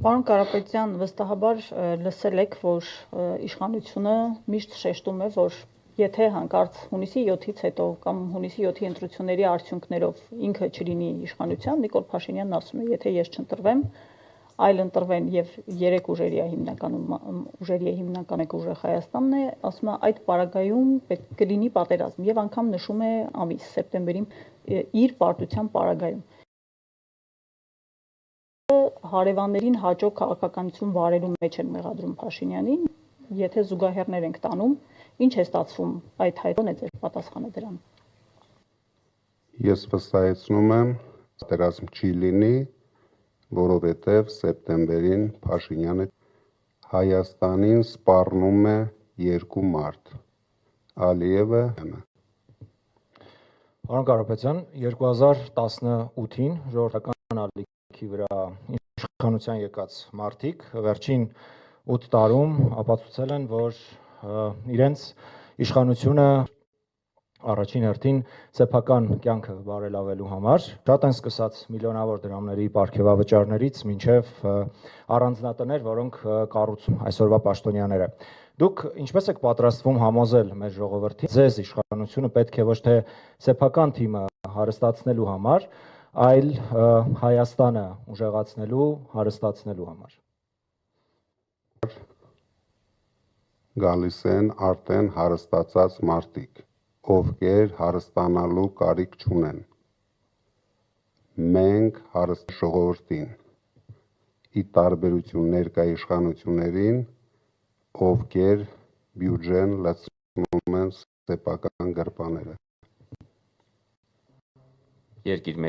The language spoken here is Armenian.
Պարոն Կարապետյան, վստահաբար լսել եք, որ իշխանությունը միշտ շեշտում է, որ եթե հանկարծ հունիսի 7-ից հետո կամ հունիսի 7-ի ընտրությունների արդյունքներով ինքը չլինի իշխանության, Նիկոլ Փաշինյանն ասում է, եթե ես չընտրվեմ, այլ ընտրվեն եւ 3 ուժերի է հիմնական եք ուժը Հայաստանն է, ասում է այդ պարագայում պետք կլինի պատերազմ եւ անգամ նշում է ամիս սեպտեմբերին իր պարտության պարագայում հարևաններին հաջող քաղաքականություն վարելու մեջ են մեղադրում Փաշինյանին, եթե զուգահեռներ ենք տանում, ինչ է ստացվում այդ հայտոն է ձեր պատասխանը դրան։ Ես վստահեցնում եմ, պատերազմ չի լինի, որովհետև սեպտեմբերին Փաշինյանը Հայաստանին սպառնում է 2 մարդ, Ալիևը։ Պարոն Կարապետյան, 2018-ին ժողովրդական ալիքի վրա իշխանության եկած մարդիկ վերջին 8 տարում ապացուցել են, որ իրենց իշխանությունը առաջին հերթին սեփական կյանքը բարելավելու համար շատ են սկսած միլիոնավոր դրամների պարգևավճարներից մինչև առանձնատներ, որոնք կառուցում այսօրվա պաշտոնյաները։ Դուք ինչպես եք պատրաստվում համոզել մեր ժողովրդին, ձեզ իշխանությունը պետք է ոչ թե սեփական թիմը հարստացնելու համար, այլ Հայաստանը ուժեղացնելու, հարստացնելու համար։ Գալիս են արդեն հարստացած մարդիկ, ովքեր հարստանալու կարիք չունեն։ Մենք հարստացնենք ժողովրդին, ի տարբերություն ներկա իշխանություններին, ովքեր բյուջեն լցնում են սեփական գրպանները։ Երկիր